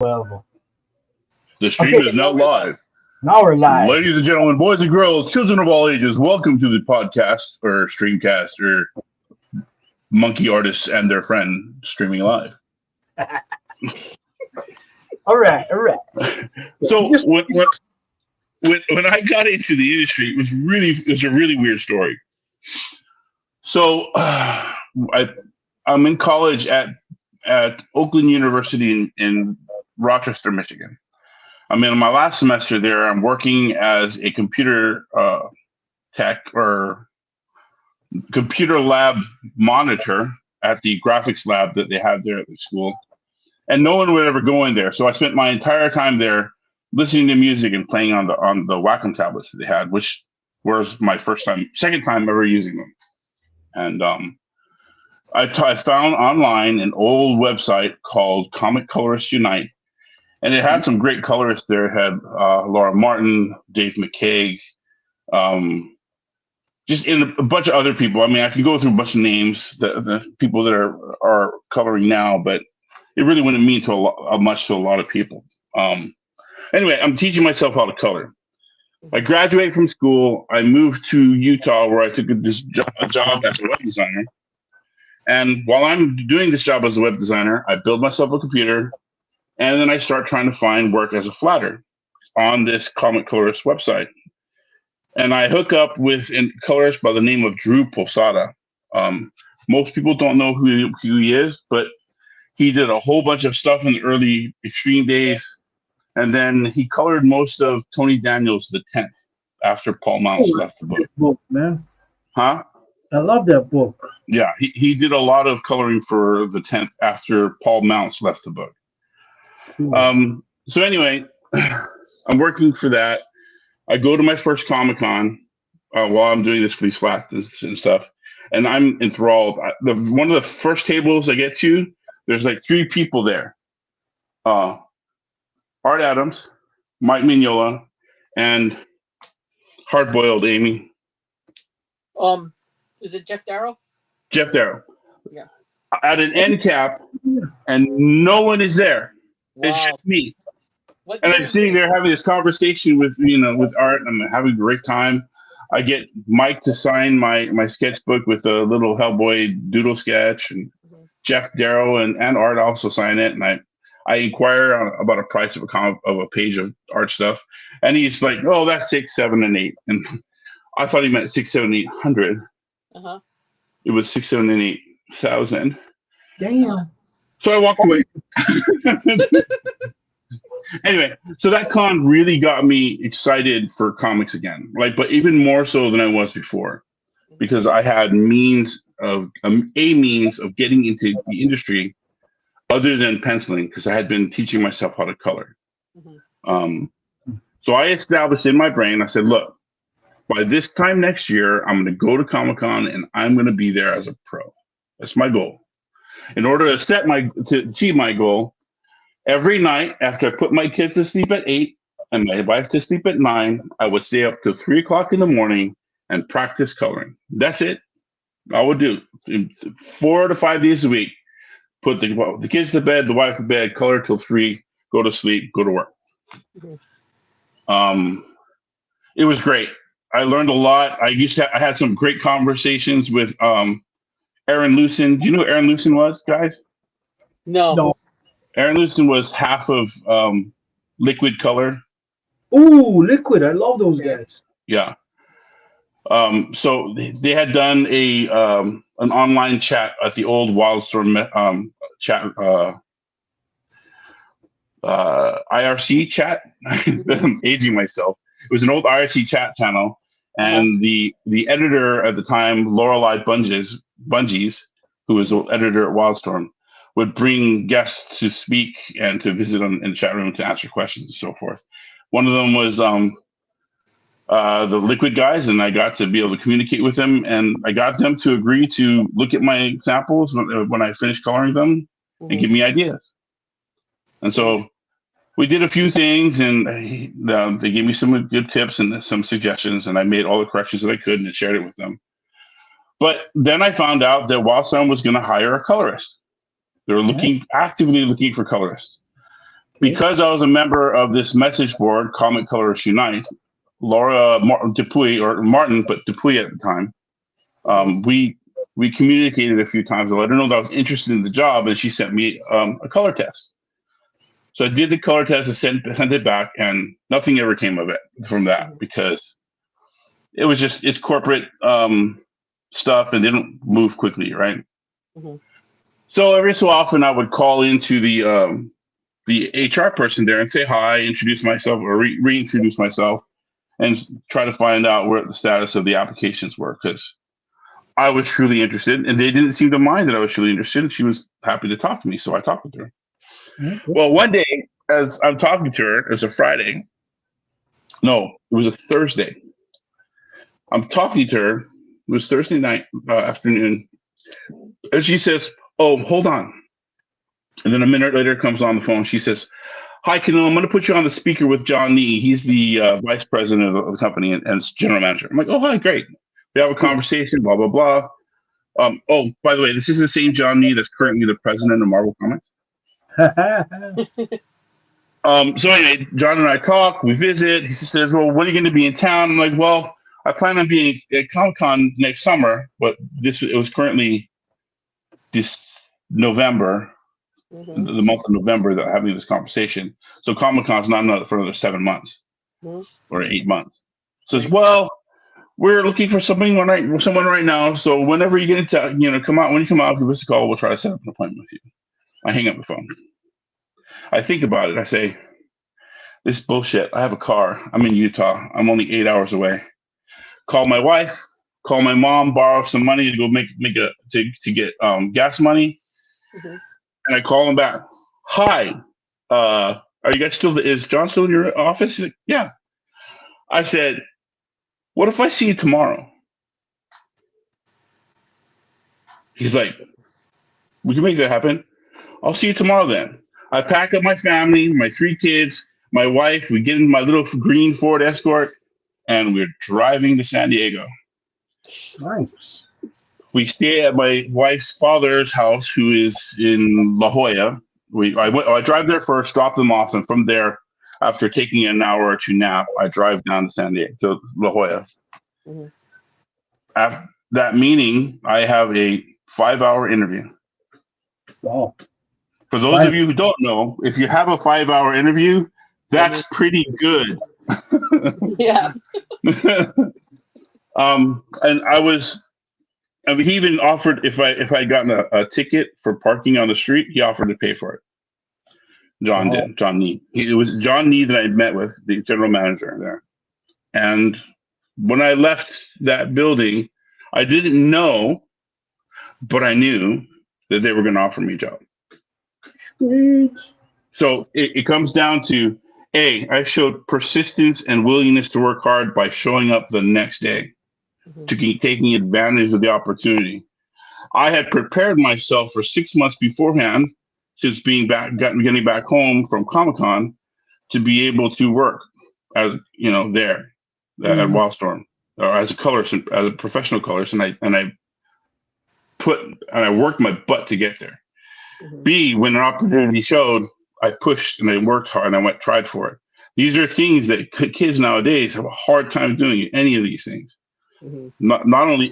Well, The stream okay, is now Now we're live. live. now we're live. Ladies and gentlemen, boys and girls, children of all ages, welcome to the podcast or streamcast or monkey artists and their friend streaming live. All right. So Just- when I got into the industry, it was a really weird story. So I'm in college at Oakland University in Rochester, Michigan. I'm in my last semester there. I'm working as a computer tech or computer lab monitor at the graphics lab that they have there at the school. And no one would ever go in there. So I spent my entire time there listening to music and playing on the Wacom tablets that they had, which was my second time ever using them. And I found online an old website called Comic Colorists Unite. And it had some great colorists there. It had Laura Martin, Dave McCaig, just in a bunch of other people. I mean, I can go through a bunch of names, the people that are coloring now, but it really wouldn't mean much to a lot of people. Anyway, I'm teaching myself how to color. I graduated from school. I moved to Utah, where I took this job as a web designer. And while I'm doing this job as a web designer, I build myself a computer. And then I start trying to find work as a flatter on this comic colorist website. And I hook up with a colorist by the name of Drew Posada. Most people don't know who he is, but he did a whole bunch of stuff in the early Extreme days. And then he colored most of Tony Daniels' The 10th after Paul Mounts left the book. Book, man. Huh? I love that book. Yeah, he did a lot of coloring for The 10th after Paul Mounts left the book. Cool. So anyway, I'm working for that. I go to my first Comic-Con while I'm doing this for these flats and stuff, and I'm enthralled. One of the first tables I get to, there's like three people there. Art Adams, Mike Mignola, and Hardboiled Amy. Is it Jeff Darrow? Jeff Darrow. Yeah. At an end cap, and no one is there. Wow. It's just me. What And year I'm is sitting this? there having this conversation with Art. I'm having a great time. I get Mike to sign my sketchbook with a little Hellboy doodle sketch, and Jeff Darrow and Art also sign it. And I inquire about a price of a page of art stuff, and he's like, "Oh, that's 6, 7, and 8." And I thought he meant 6, 7, 800. Uh-huh. It was 6, 7, and 8,000. Damn. So I walked away. Anyway, so that con really got me excited for comics again, but even more so than I was before, because I had means of getting into the industry other than penciling, because I had been teaching myself how to color. So I established in my brain, I said, look, by this time next year, I'm going to go to Comic-Con and I'm going to be there as a pro. That's my goal. In order to achieve my goal, every night after I put my kids to sleep at 8 and my wife to sleep at 9, I would stay up till 3 o'clock in the morning and practice coloring. That's it. I would do 4 to 5 days a week. Put the kids to bed, the wife to bed, color till 3, go to sleep, go to work. It was great. I learned a lot. I had some great conversations with Aaron Lucen. Do you know who Aaron Lucen was, guys? No. Aaron Lucen was half of Liquid Color. Ooh, Liquid. I love those guys. Yeah. So they had done an online chat at the old Wildstorm chat IRC chat. I'm aging myself. It was an old IRC chat channel, and the editor at the time, Lorelei Bungies, who was the editor at Wildstorm, would bring guests to speak and to visit in the chat room to answer questions and so forth. One of them was the Liquid guys, and I got to be able to communicate with them, and I got them to agree to look at my samples when I finished coloring them and give me ideas. And so we did a few things, and they gave me some good tips and some suggestions, and I made all the corrections that I could and shared it with them. But then I found out that Wildstorm was going to hire a colorist. They were actively looking for colorists. because I was a member of this message board, Comic Colorists Unite, Laura Dupuy, or Martin, but Dupuy at the time, we communicated a few times. I let her know that I was interested in the job, and she sent me a color test. So I did the color test and sent it back, and nothing ever came of it from that because it was just it's corporate stuff and didn't move quickly, right? Mm-hmm. So every so often I would call into the HR person there and say hi, introduce myself, or reintroduce myself, and try to find out where the status of the applications were because I was truly interested, and they didn't seem to mind that I was truly interested. And she was happy to talk to me, so I talked with her. Okay. Well, one day, as I'm talking to her, it was a Friday. No, it was a Thursday. I'm talking to her. It was Thursday night afternoon, and she says, "Oh, hold on." And then a minute later, comes on the phone. She says, "Hi, Canelo. I'm going to put you on the speaker with John Nee. He's the vice president of the company and general manager." I'm like, "Oh, hi, great." We have a conversation. Blah blah blah. Oh, by the way, this is the same John Nee that's currently the president of Marvel Comics. So anyway, John and I talk, we visit. He says, "Well, when are you going to be in town?" I'm like, "Well, I plan on being at Comic-Con next summer, but it was currently this November, the month of November that I'm having this conversation. So Comic-Con's not for another 7 months or 8 months." Says, "Well, we're looking for someone right now. So whenever you get into, come out, when you come out, give us a call. We'll try to set up an appointment with you." I hang up the phone. I think about it. I say, "This is bullshit. I have a car. I'm in Utah. I'm only 8 hours away. Call my wife, call my mom, borrow some money to go to get gas money." And I call him back. "Hi, are you guys is John still in your office?" He's like, "Yeah." I said, "What if I see you tomorrow?" He's like, "We can make that happen. I'll see you tomorrow then." I pack up my family, my 3 kids, my wife. We get in my little green Ford Escort, and we're driving to San Diego. Nice. We stay at my wife's father's house, who is in La Jolla. I drive there first, drop them off, and from there, after taking an hour or 2 nap, I drive down to San Diego, to La Jolla. After that meeting, I have a 5-hour interview. Wow. For those of you who don't know, if you have a 5-hour interview, that's pretty good. Yeah. And he even offered if I'd gotten a ticket for parking on the street, he offered to pay for it. John did. John Nee. It was John Nee that I met with, the general manager there. And when I left that building, I didn't know, but I knew that they were going to offer me a job. So it comes down to, I showed persistence and willingness to work hard by showing up the next day, taking advantage of the opportunity. I had prepared myself for 6 months beforehand, since getting back home from Comic-Con, to be able to work as there at Wildstorm, or as a colorist, as a professional colorist, and I worked my butt to get there. B, when an opportunity showed, I pushed and I worked hard and I tried for it. These are things that kids nowadays have a hard time doing, any of these things. Not only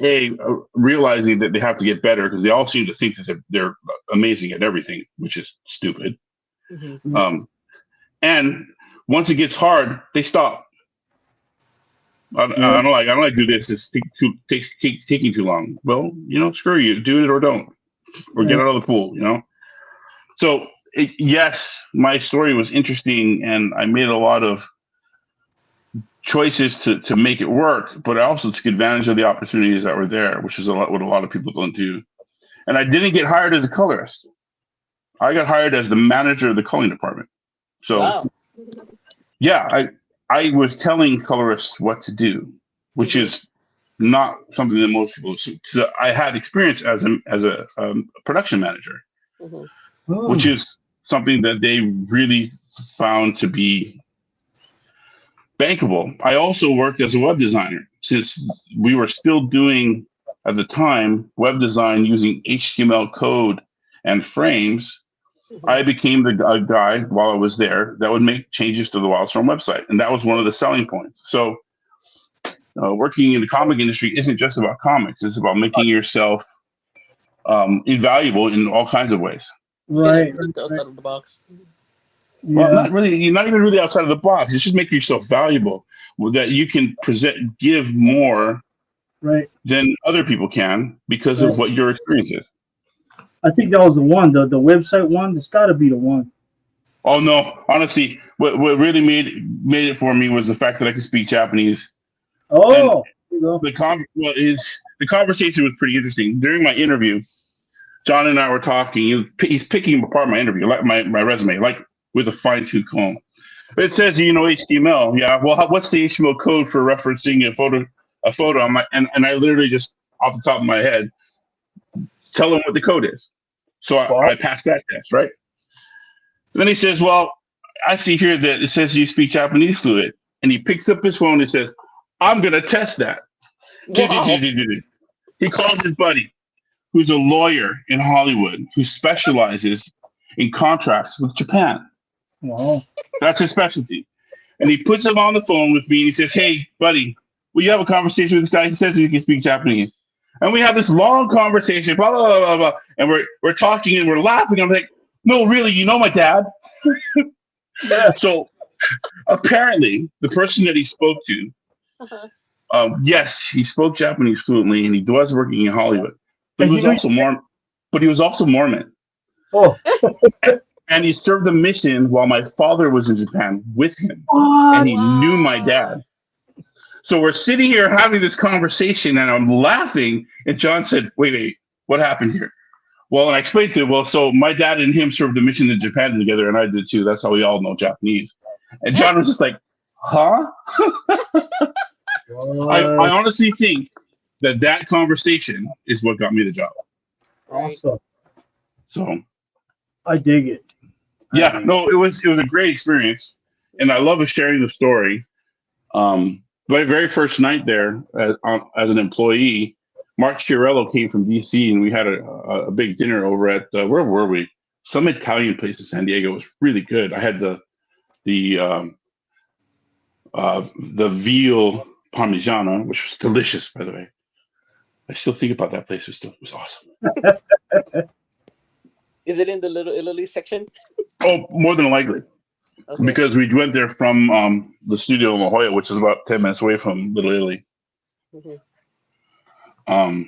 realizing that they have to get better, because they all seem to think that they're amazing at everything, which is stupid. And once it gets hard, they stop. I don't like to do this. It's taking too long. Well, screw you. Do it or don't, or get out of the pool. So yes, my story was interesting, and I made a lot of choices to make it work, but I also took advantage of the opportunities that were there, which is what a lot of people don't do. And I didn't get hired as a colorist. I got hired as the manager of the coloring department. So yeah, I was telling colorists what to do, which is not something that most people do. So I had experience as a production manager, which is something that they really found to be bankable. I also worked as a web designer, since we were still doing, at the time, web design using HTML code and frames. I became the guy while I was there that would make changes to the Wildstorm website, and that was one of the selling points. So, working in the comic industry isn't just about comics; it's about making yourself invaluable in all kinds of ways. Right. Outside of the box. Well, Yeah. not really. You're not even really outside of the box. It's just making yourself valuable, that you can give more Right. than other people can because of what your experience is. I think that was the one, the website one. It's got to be the one. Oh no! Honestly, what really made it for me was the fact that I could speak Japanese. Oh, there you go. The conversation was pretty interesting. During my interview, John and I were talking. He's picking apart my interview, like my resume, like with a fine-tooth comb. It says, HTML. Yeah. Well, what's the HTML code for referencing a photo? I'm like, and I literally just off the top of my head tell him what the code is. So I passed that test, right? And then he says, "Well, I see here that it says you speak Japanese fluent," and he picks up his phone and says, "I'm gonna test that." Wow. He calls his buddy, who's a lawyer in Hollywood, who specializes in contracts with Japan. Wow. That's his specialty. And he puts him on the phone with me and he says, "Hey, buddy, will you have a conversation with this guy? He says he can speak Japanese." And we have this long conversation, blah, blah, blah, blah, blah. And we're talking and we're laughing. I'm like, "No, really, you know my dad?" Yeah. So apparently the person that he spoke to, yes, he spoke Japanese fluently and he was working in Hollywood. But he was also Mormon. But he was also Mormon. Oh. And he served the mission while my father was in Japan with him. What? And he knew my dad. So we're sitting here having this conversation and I'm laughing. And John said, wait, what happened here? Well, and I explained to him, so my dad and him served a mission in Japan together and I did too. That's how we all know Japanese. And John was just like, huh? I honestly think that conversation is what got me the job. Awesome. So I dig it. Yeah, no, it was a great experience, and I love sharing the story. My very first night there as an employee, Mark Chiarello came from DC, and we had a big dinner over at where were we? Some Italian place in San Diego. It was really good. I had the veal parmigiana, which was delicious, by the way. I still think about that place. It was awesome. Is it in the Little Italy section? Oh, more than likely. Okay. Because we went there from the studio in La Jolla, which is about 10 minutes away from Little Italy. Mm-hmm.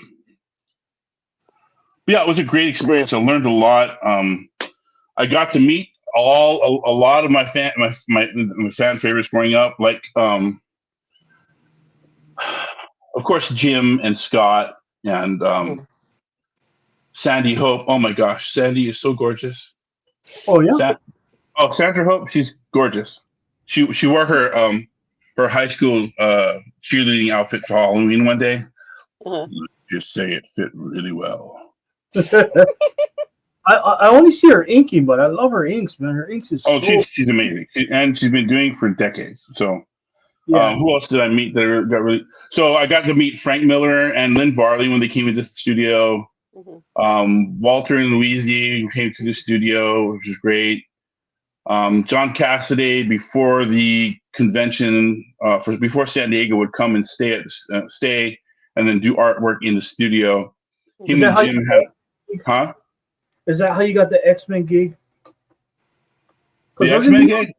Yeah, it was a great experience. I learned a lot. I got to meet a lot of my fan favorites growing up, like of course Jim and Scott and Sandy Hope. Oh my gosh, Sandy is so gorgeous. Oh yeah. Sandra Hope, she's gorgeous. She wore her high school cheerleading outfit for Halloween one day. Just say it fit really well. I only see her inking, but I love her inks, man. Her inks is she's amazing, and she's been doing it for decades. So, who else did I meet that got really? So I got to meet Frank Miller and Lynn Varley when they came into the studio. Walter and Louise came to the studio, which was great. John Cassaday, before the convention, before San Diego, would come and stay and then do artwork in the studio. Him and Jim had, Is that how you got the X-Men gig? The X-Men gig?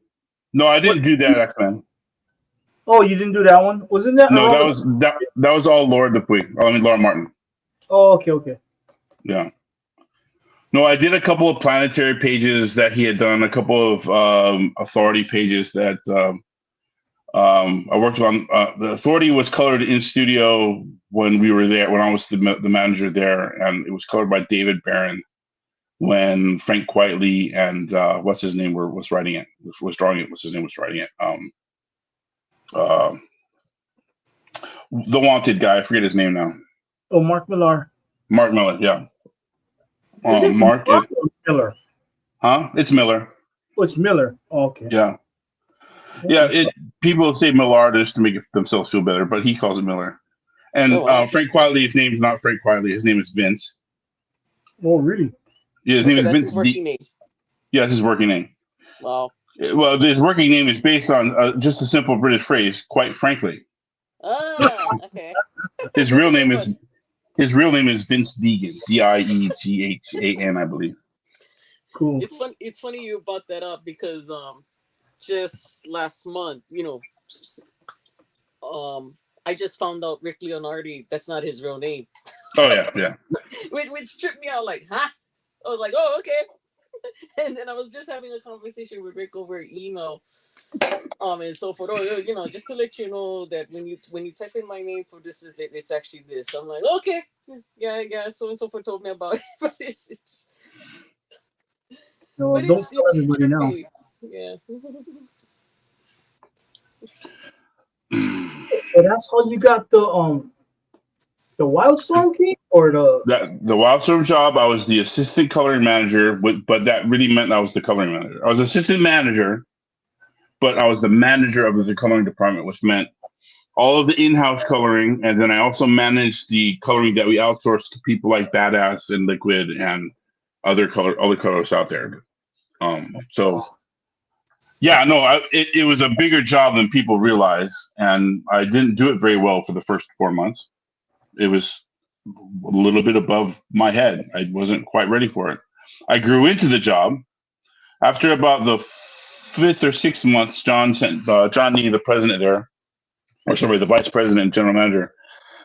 No, I didn't do that X-Men. Oh, you didn't do that one? Wasn't that? No, that was all Laura Dupuy. Laura Martin. Oh, okay. Yeah. No, I did a couple of planetary pages that he had done, a couple of authority pages that I worked on. The authority was colored in studio when we were there, when I was the manager there, and it was colored by David Barron when Frank Quitely and what's his name was writing it, was drawing it. What's his name was writing it? The Wanted guy, I forget his name now. Oh, Mark Millar. Mark Miller, yeah. Mark Miller. Huh? It's Miller. Oh, it's Miller. Oh, okay. Yeah. Yeah, people say Millard just to make themselves feel better, but he calls it Miller. And Frank Quitely, his name is not Frank Quitely. His name is Vince. Oh, really? Yeah, his name is Vince D. Yeah, it's his working name. Wow. Well, his working name is based on just a simple British phrase. Quite frankly, Okay. his That's real a good name one. is Vince Deegan. Dieghan, I believe. Cool. It's fun. It's funny you brought that up because just last month, I just found out Rick Leonardi. That's not his real name, Oh yeah. which tripped me out. Like, huh? I was like, oh, okay. And then I was just having a conversation with Rick over email, and so forth. Oh, just to let you know that when you type in my name for this, it's actually this. I'm like, okay, yeah. So and so forth told me about it, but So don't tell it's everybody now. trippy. Yeah. So that's how you got the Wildstorm key or the The Wildstorm job, I was the assistant coloring manager, but that really meant I was the coloring manager. I was assistant manager, but I was the manager of the coloring department, which meant all of the in-house coloring, and then I also managed the coloring that we outsourced to people like Badass and Liquid and other colors out there. So yeah, no, it was a bigger job than people realize, and I didn't do it very well for the first 4 months. It was a little bit above my head. I wasn't quite ready for it. I grew into the job. After about the 5th or 6th months, John Nee, the president there, or sorry, the vice president and general manager,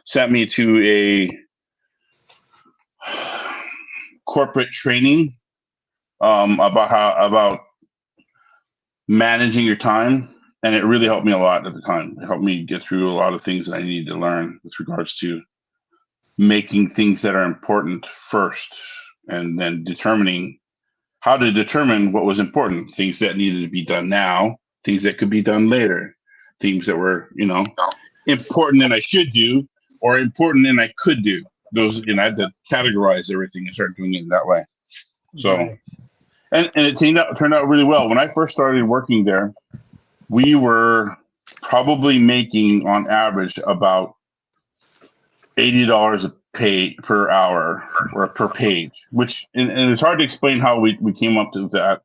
sent me to a corporate training about managing your time, and it really helped me a lot at the time. It helped me get through a lot of things that I needed to learn with regards to making things that are important first, and then determining how to determine what was important, things that needed to be done now, things that could be done later, things that were, important and I should do, or important and I could do. Those, I had to categorize everything and start doing it that way. So, Right. and it turned out really well. When I first started working there, we were probably making on average about $80 a pay per hour or per page, which and it's hard to explain how we came up to that.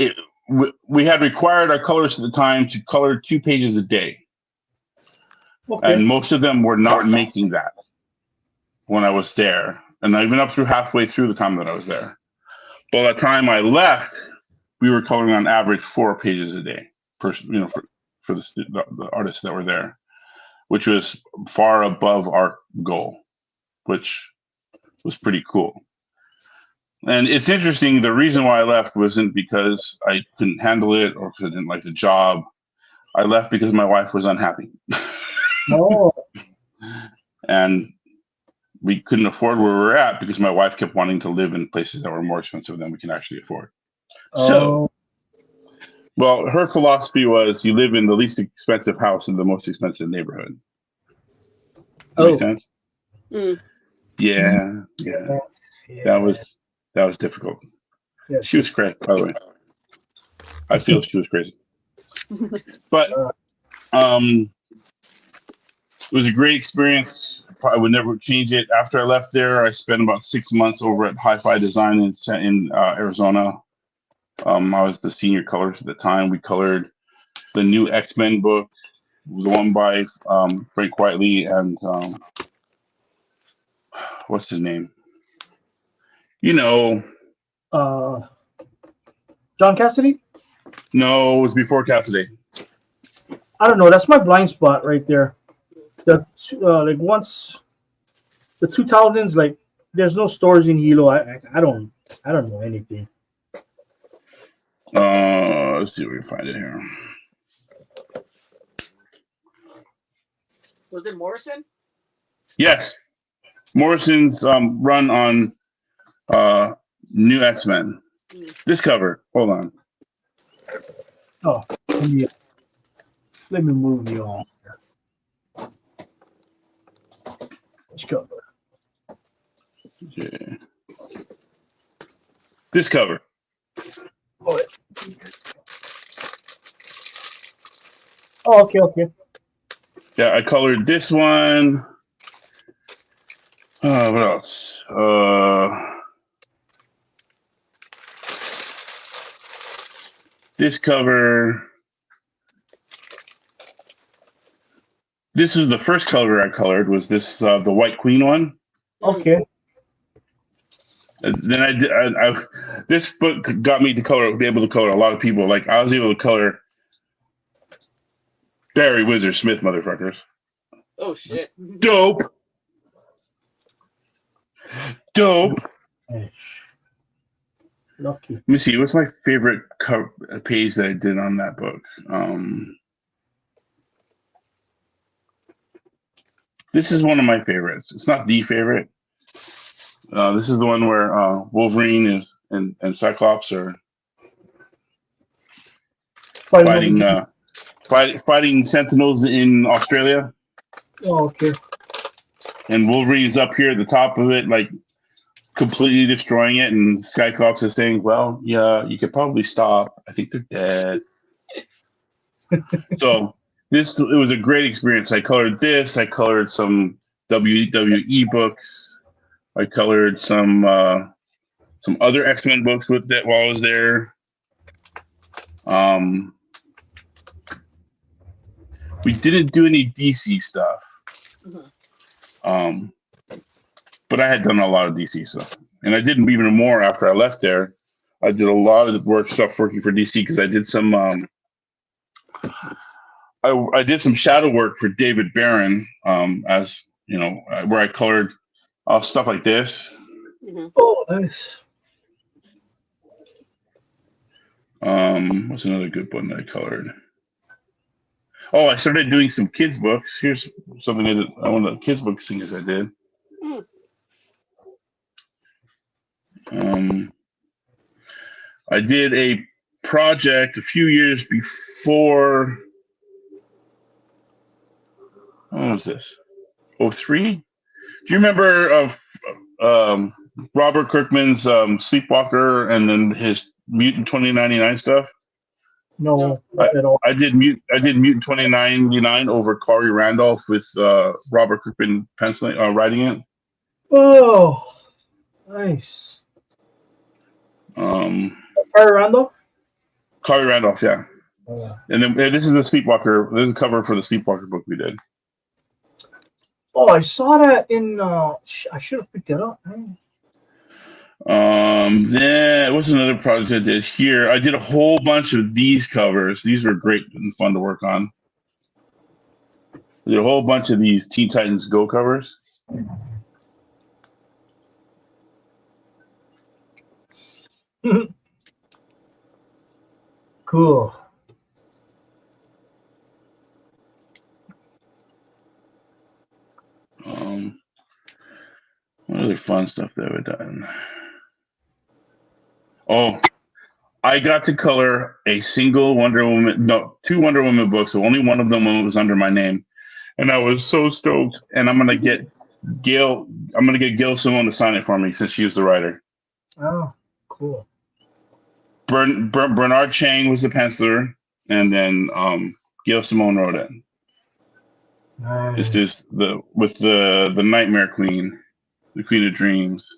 We had required our colorists at the time to color 2 pages a day, Okay. and most of them were not making that when I was there, and even up through halfway through the time that I was there. By the time I left, we were coloring on average 4 pages a day for the artists that were there, which was far above our goal, which was pretty cool. And it's interesting, the reason why I left wasn't because I couldn't handle it or because I didn't like the job. I left because my wife was unhappy. Oh, And we couldn't afford where we were at because my wife kept wanting to live in places that were more expensive than we can actually afford. So, well, her philosophy was you live in the least expensive house in the most expensive neighborhood. Make sense? Yeah. That was difficult. yes. She was crazy, by the way. I feel she was crazy. But it was a great experience. I would never change it. After I left there, I spent about 6 months over at Hi-Fi Design in Arizona. I was the senior colorist at the time. We colored the new X-Men book, the one by Frank Whiteley and what's his name? John Cassidy? No, it was before Cassidy. I don't know. That's my blind spot right there. Like once the 2000s, like there's no stores in Hilo. I don't know anything. Let's see if we can find it here. Was it Morrison? Yes, Morrison's run on New X-Men. This cover. Hold on. Oh, let me move you on. Let's go. Yeah. This cover. Oh, okay. Yeah, I colored this one. What else? This cover. This is the first color I colored. Was this the White Queen one? Okay. Then I did. This book got me to be able to color a lot of people. Like I was able to color Barry Windsor Smith, motherfuckers. Oh shit. Dope. Lucky. Let me see. What's my favorite page that I did on that book? This is one of my favorites. It's not the favorite. This is the one where Wolverine and Cyclops are fighting Sentinels in Australia. Oh, okay. And Wolverine's up here at the top of it, like completely destroying it, and Cyclops is saying, "Well, yeah, you could probably stop. I think they're dead." So it was a great experience. I colored this. I colored some WWE books. I colored some other X-Men books with it while I was there. We didn't do any DC stuff. But I had done a lot of DC stuff, and I did even more after I left there. I did a lot of stuff working for DC because I did some. I did some shadow work for David Barron, as you know, where I colored stuff like this. Oh, nice. What's another good one that I colored? Oh, I started doing some kids books. Here's something one of the kids book things I did. I did a project a few years before. What was this? 03? Do you remember of Robert Kirkman's Sleepwalker and then his Mutant 2099 stuff? No, not at all. I did Mutant 2099 over Corey Randolph with Robert Kirkman penciling, writing it. Oh, nice. Corey Randolph? Corey Randolph, yeah. And then this is the Sleepwalker. This is a cover for the Sleepwalker book we did. Oh, I saw that in. I should have picked it up. Then what's another project I did here? I did a whole bunch of these covers. These were great and fun to work on. I did a whole bunch of these Teen Titans Go covers. Cool. What other fun stuff that we've done? Oh, I got to color a single Wonder Woman, no, 2 Wonder Woman books. So only one of them was under my name, and I was so stoked. And I'm gonna get Gail Simone to sign it for me since she's the writer. Oh, cool. Bernard Chang was the penciler, and then Gail Simone wrote it. Nice. It's with the Nightmare Queen, the Queen of Dreams.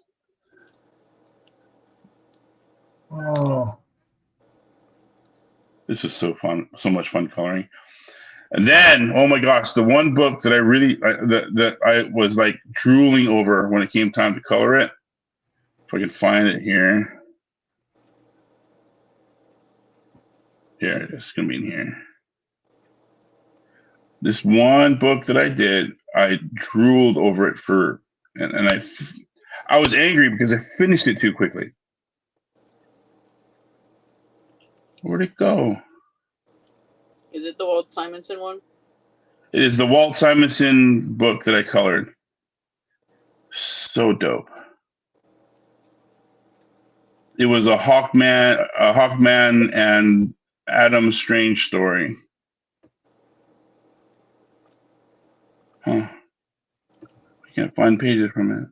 Oh. This is so fun, so much fun coloring. And then, oh my gosh, the one book that I really that I was like drooling over when it came time to color it. If I can find it here. Here, it's gonna be in here. This one book that I did, I drooled over it and I was angry because I finished it too quickly. Where'd it go? Is it the Walt Simonson one? It is the Walt Simonson book that I colored. So dope. It was a Hawkman and Adam Strange story. Huh. I can't find pages from it.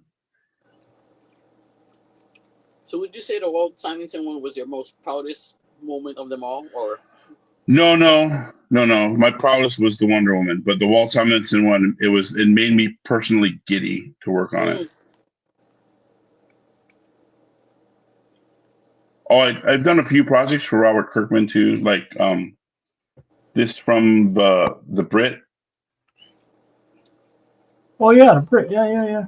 So would you say the Walt Simonson one was your most proudest moment of them all, or? No. My proudest was the Wonder Woman, but the Walt Simonson one, it made me personally giddy to work on it. Oh, I've done a few projects for Robert Kirkman too, like this from the Brit. Oh yeah, great. Yeah.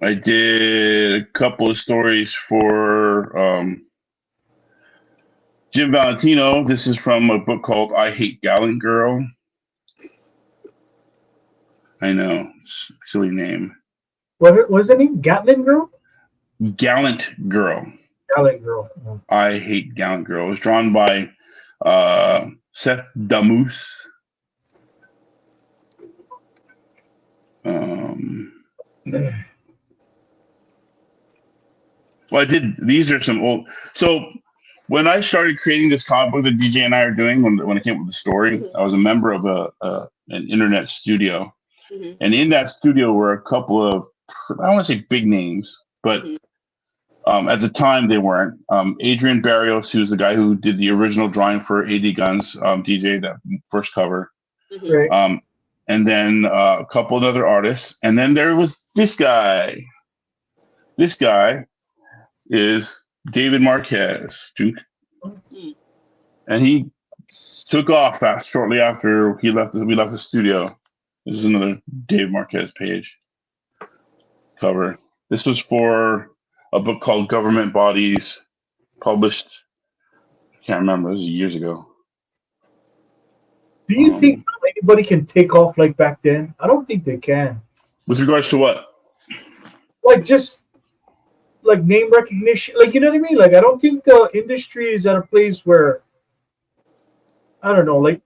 I did a couple of stories for Jim Valentino. This is from a book called I Hate Gallant Girl. I know, silly name. What was the name? Gatlin Girl? Gallant Girl. Gallant Girl. Oh. I Hate Gallant Girl. It was drawn by Seth Damus. Well, I did. These are some old. So when I started creating this comic book that DJ and I are doing, when I came up with the story, I was a member of an internet studio, and in that studio were a couple of, I don't want to say big names, but at the time they weren't. Adrian Barrios, who's the guy who did the original drawing for AD Guns, DJ, that first cover. Right. And then a couple of other artists. And then there was this guy. This guy is David Marquez, Duke. And he took off shortly after we left the studio. This is another Dave Marquez page cover. This was for a book called Government Bodies, published, I can't remember, this was years ago. Do you think anybody can take off like back then? I don't think they can. With regards to what? Like just like name recognition, like, you know what I mean? Like, I don't think the industry is at a place where, I don't know, like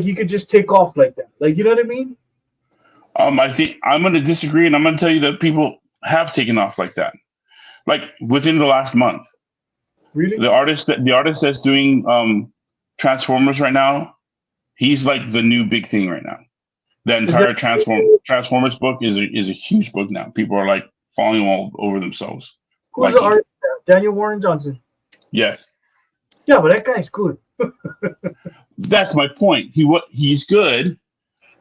you could just take off like that. Like, you know what I mean? I think I'm going to disagree, and I'm going to tell you that people have taken off like that, like within the last month. Really? The artist that's doing Transformers right now, he's like the new big thing right now. The entire Transformers book is a huge book now. People are like falling all over themselves. Who's the artist? Daniel Warren Johnson. Yes. Yeah, but that guy's good. That's my point. He's good,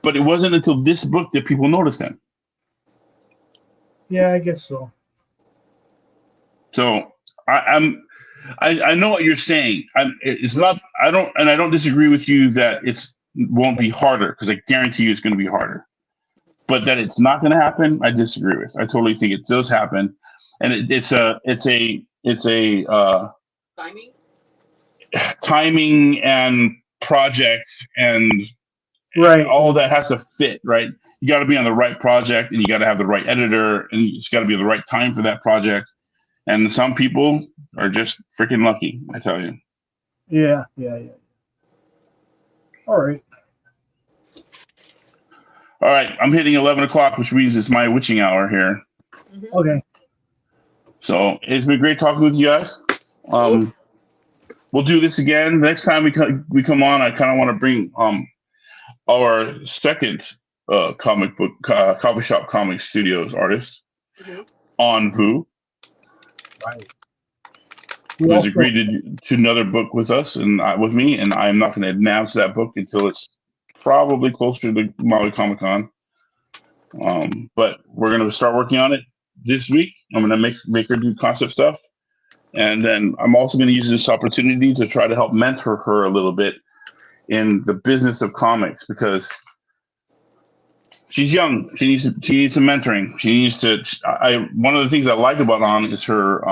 but it wasn't until this book that people noticed him. Yeah, I guess so. So I know what you're saying. It's not. I don't disagree with you that it won't be harder, because I guarantee you it's going to be harder. But that it's not going to happen, I disagree with. I totally think it does happen, and it's a timing and project and right. All that has to fit, right? You got to be on the right project, and you got to have the right editor, and it's got to be the right time for that project. And some people are just freaking lucky, I tell you. Yeah. All right, I'm hitting 11 o'clock, which means it's my witching hour here. Okay. So it's been great talking with you guys. We'll do this again. The next time we come on, I kind of want to bring our second comic book coffee shop comic studios artist, On Vu. Right. Who has agreed to another book with us and with me, and I'm not going to announce that book until it's probably closer to Maui Comic Con. But we're going to start working on it this week. I'm going to make her do concept stuff, and then I'm also going to use this opportunity to try to help mentor her a little bit in the business of comics, because she's young. She needs some mentoring. She needs to. One of the things I like about On is her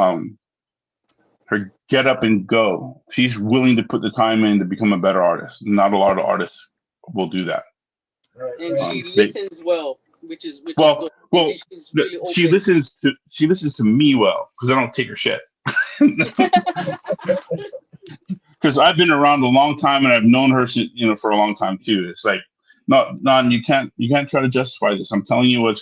get up and go. She's willing to put the time in to become a better artist. Not a lot of artists will do that. And she listens well, which is good. Well, really she listens to me well, because I don't take her shit. Because I've been around a long time, and I've known her for a long time too. It's like, no, you can't try to justify this. I'm telling you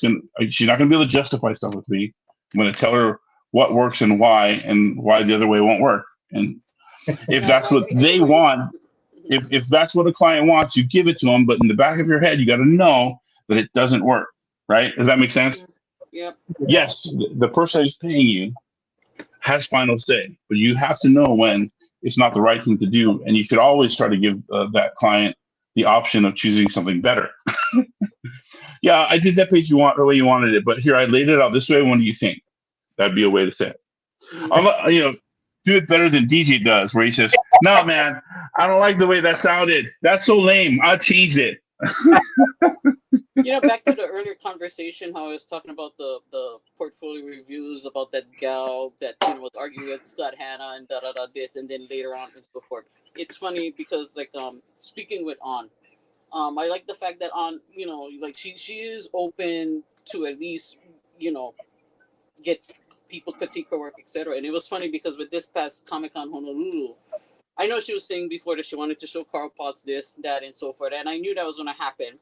she's not gonna be able to justify stuff with me. I'm gonna tell her what works and why the other way won't work. And if that's what they want, if that's what a client wants, you give it to them. But in the back of your head, you got to know that it doesn't work. Right? Does that make sense? Yep. Yes, the person who's paying you has final say, but you have to know when it's not the right thing to do, and you should always try to give that client the option of choosing something better. Yeah, I did that page the way you wanted it, but here I laid it out this way. What do you think? That'd be a way to say it. Do it better than DJ does, where he says, "No, man, I don't like the way that sounded. That's so lame. I changed it." Back to the earlier conversation, how I was talking about the portfolio reviews about that gal that was arguing with Scott Hanna and this, and then later on and so forth. It's funny because speaking with I like the fact that she is open to at least get people critique her work, etc. And it was funny because with this past Comic-Con Honolulu, I know she was saying before that she wanted to show Carl Potts this, that, and so forth, and I knew that was going to happen.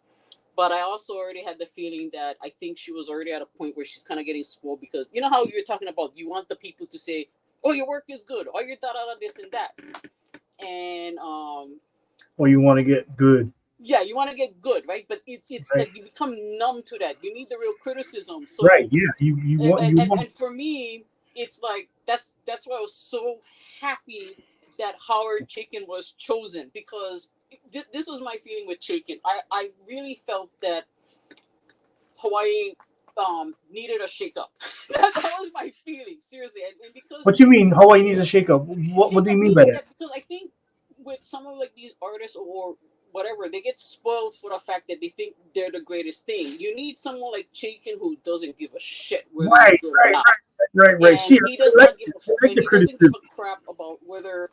But I also already had the feeling that I think she was already at a point where she's kind of getting spoiled because you know how you were talking about you want the people to say, "Oh, your work is good," or "Your this and that," and or you want to get good. Yeah, you want to get good, right? But it's right. that you become numb to that. You need the real criticism. So, right? Yeah, you want. And for me, it's like that's why I was so happy that Howard Chaykin was chosen because this was my feeling with Chaykin. I really felt that Hawaii needed a shakeup. that was my feeling, seriously. And because what you mean Hawaii needs a shakeup? What do you mean by that? Because I think with some of these artists or whatever, they get spoiled for the fact that they think they're the greatest thing. You need someone like Chaykin who doesn't give a shit whether right. See, he does not give a crap about whether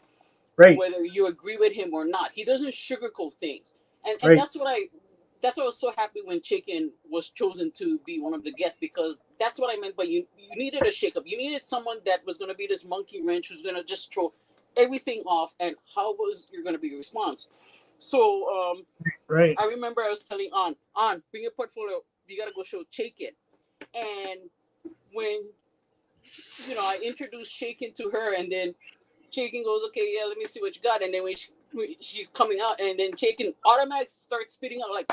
you agree with him or not. He doesn't sugarcoat things, and that's what I was so happy when Chaykin was chosen to be one of the guests because that's what I meant. But you needed a shakeup. You needed someone that was going to be this monkey wrench who's going to just throw everything off. And how was you're going to be your response? So I remember I was telling On, bring your portfolio. You got to go show Chaykin. And when I introduced Chaykin to her, and then Chaykin goes, "Okay, yeah, let me see what you got." And then when she's coming out, and then Chaykin automatically starts spitting out like,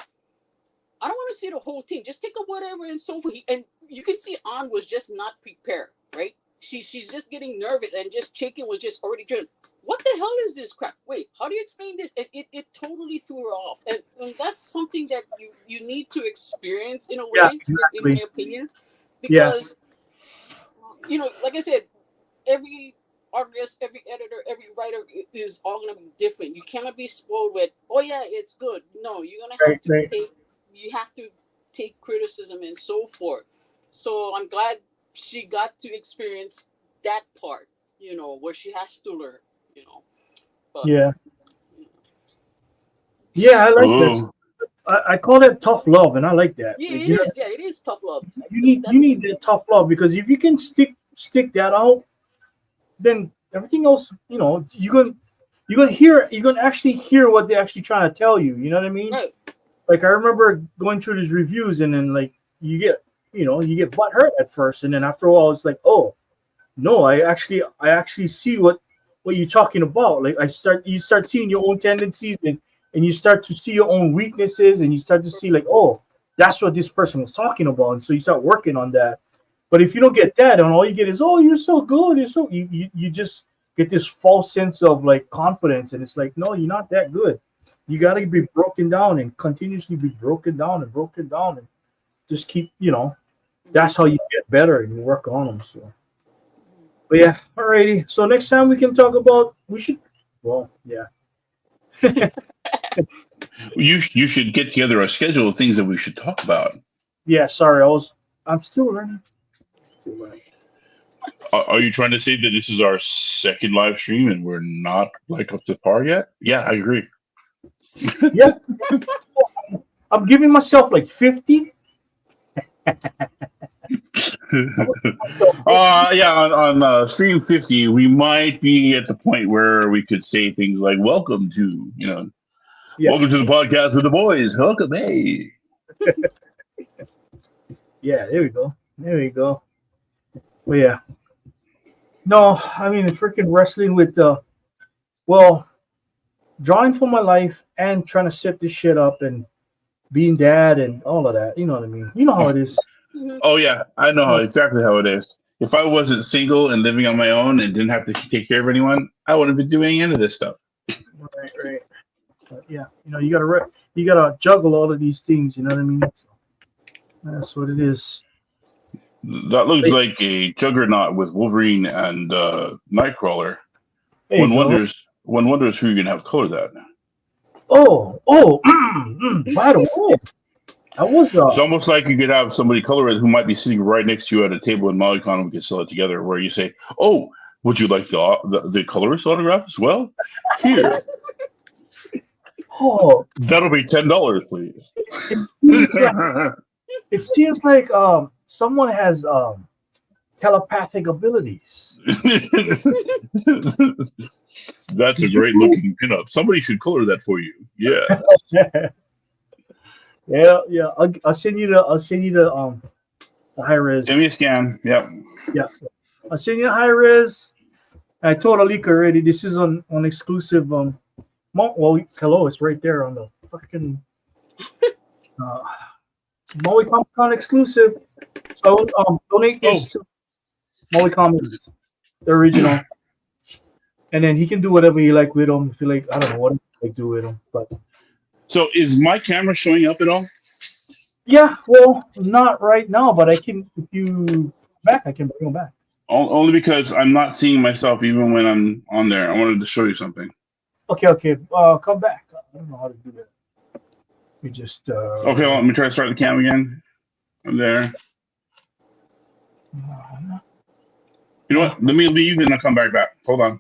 "I don't want to see the whole thing. Just take up whatever," and so forth. And you can see On was just not prepared, right? She's just getting nervous, and just Chaykin was just already driven. What the hell is this crap? Wait, how do you explain this? And it totally threw her off. And that's something that you need to experience in a way, in my opinion. Because, like I said, every artist, every editor, every writer is all going to be different. You cannot be spoiled with, "Oh, yeah, it's good." No, you're going to have to take criticism and so forth. So I'm glad she got to experience that part, where she has to learn. But, yeah, I like this. I call that tough love, and I like that. Yeah, it is. Yeah, it is tough love. You need that tough love because if you can stick that out, then everything else, you're gonna actually hear what they're actually trying to tell you. You know what I mean? Right. Like I remember going through these reviews, and then you get butthurt at first, and then after a while, it's like, oh no, I actually see what you're talking about. Like you start seeing your own tendencies, and you start to see your own weaknesses, and you start to see like, oh, that's what this person was talking about, and so you start working on that. But if you don't get that, and all you get is, oh, you're so good, you just get this false sense of confidence, and it's like, no, you're not that good. You got to be broken down and continuously be broken down and just keep, that's how you get better and you work on them. So, but yeah, alrighty. So next time we can talk about, You should get together a schedule of things that we should talk about. Yeah, sorry, I'm still learning. Are you trying to say that this is our second live stream and we're not up to par yet? Yeah, I agree. Yeah, I'm giving myself 50. On stream 50, we might be at the point where we could say things like "Welcome to," welcome to the podcast with the boys. Welcome, hey. Yeah, there we go. Well, yeah. No, I mean, freaking wrestling with drawing for my life and trying to set this shit up and being dad and all of that. You know what I mean? You know how it is. Oh, yeah. I know exactly how it is. If I wasn't single and living on my own and didn't have to take care of anyone, I wouldn't be doing any of this stuff. Right. But yeah, you gotta juggle all of these things. You know what I mean? So that's what it is. That looks like a juggernaut with Wolverine and Nightcrawler. There you go. One wonders who you're gonna have color that. By the way, that was It's almost like you could have somebody color it who might be sitting right next to you at a table in Maui Con, and we could sell it together. Where you say, "Oh, would you like the colorist autograph as well? Here, that'll be $10, please." It seems like someone has telepathic abilities. That's a great looking pinup. Somebody should color that for you. Yeah. Yeah. I'll send you the high res. Give me a scan. Yep. Yeah. I'll send you the high res. I told Alika already. This is on exclusive. Hello, it's right there on the fucking. It's Maui Comic Con exclusive. So donate this to Maui Comics, the original, and then he can do whatever you like with them. If you like, I don't know what he do with them, but. So is my camera showing up at all? Yeah, well, not right now, but I can. If you back, I can bring them back. Only because I'm not seeing myself even when I'm on there. I wanted to show you something. Okay. Come back. I don't know how to do that. We just. Okay, well, let me try to start the cam again. I'm there. You know what? Let me leave and I'll come back. Hold on.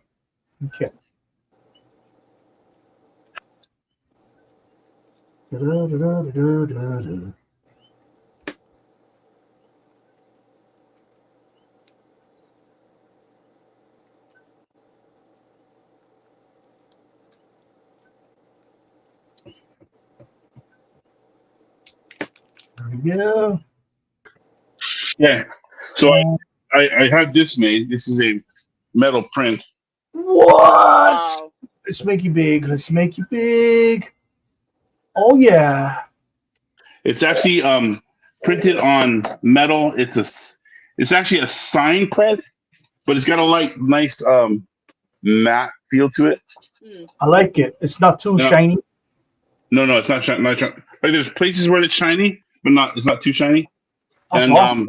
Okay. There we go. Yeah. So I had this made. This is a metal print. What? Wow. Let's make you big. Let's make you big. Oh yeah. It's actually printed on metal. It's actually a sign print, but it's got a nice matte feel to it. I like it. It's not too shiny. No, it's not shiny. Like there's places where it's shiny, but it's not too shiny. That's And awesome.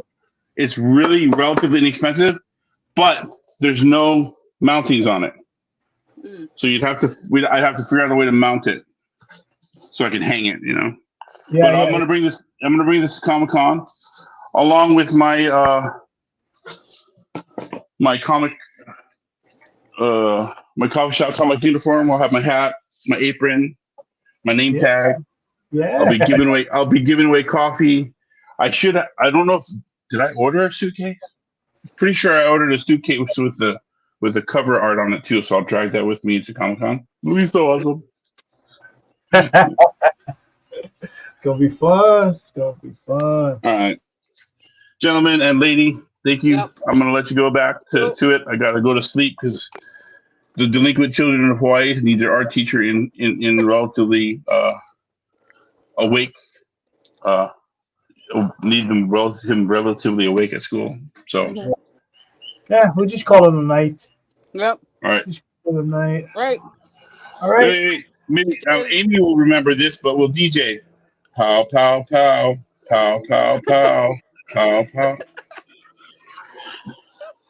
it's really relatively inexpensive, but there's no mountings on it. So I'd have to figure out a way to mount it so I can hang it, Yeah. But I'm gonna bring this to Comic-Con along with my my comic my coffee shop comic uniform. I'll have my hat, my apron, my name tag. Yeah. I'll be giving away coffee. I don't know did I order a suitcase? Pretty sure I ordered a suitcase with the cover art on it too, so I'll drag that with me to Comic-Con. It'll be so awesome. Gonna be fun. It's gonna be fun. All right. Gentlemen and lady, thank you. Yep. I'm gonna let you go back to it. I gotta go to sleep because the delinquent children of Hawaii need their art teacher in relatively awake. Need them relatively awake at school. So Yeah, we'll just call it a night. Yep. all right. Just call it a night. Right. All right. Hey, maybe Amy will remember this, but we'll DJ. Pow pow pow pow pow pow pow pow.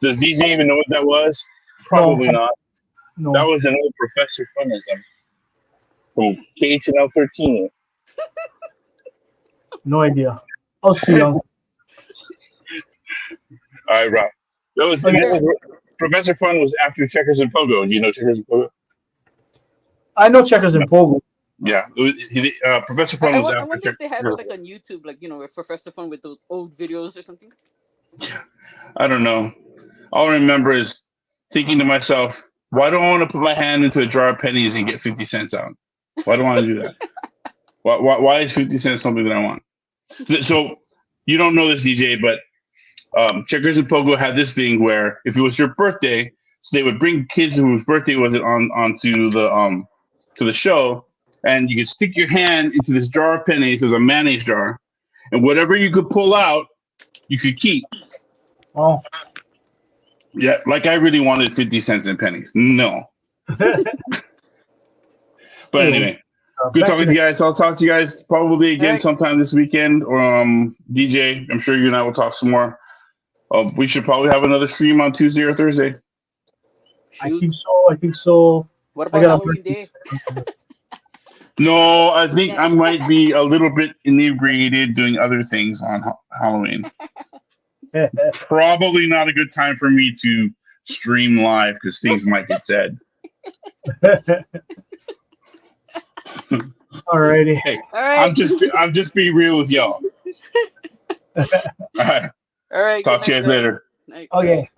Does DJ even know what that was? Probably not. No. That was an old Professor Funism from KHNL 13. No idea. I'll see you. All right, Rob. That was Professor Fun was after Checkers and Pogo. Do you know Checkers and Pogo? I know Checkers and Pogo. Yeah, Professor Fun was I after wonder if they have it Checkers. like on YouTube, like with Professor Fun with those old videos or something. I don't know. All I remember is thinking to myself, why do I want to put my hand into a jar of pennies and get 50 cents out? Why do I want to do that? Why is 50 cents something that I want? So you don't know this, DJ, but Checkers and Pogo had this thing where if it was your birthday, so they would bring kids whose birthday was onto the show, and you could stick your hand into this jar of pennies. It was a mayonnaise jar, and whatever you could pull out, you could keep. Oh. Yeah, like I really wanted 50 cents in pennies. No. But anyway, good talking to you guys. I'll talk to you guys probably again sometime this weekend. Or DJ, I'm sure you and I will talk some more. We should probably have another stream on Tuesday or Thursday. I Shoot. think so. I think so. What I about got Halloween Day? No, I think I might be a little bit inebriated doing other things on Halloween. Probably not a good time for me to stream live because things might get said. Alrighty. Hey, All right. I'm just being real with y'all. All right, All right. talk good to you night, guys later. Night. Okay.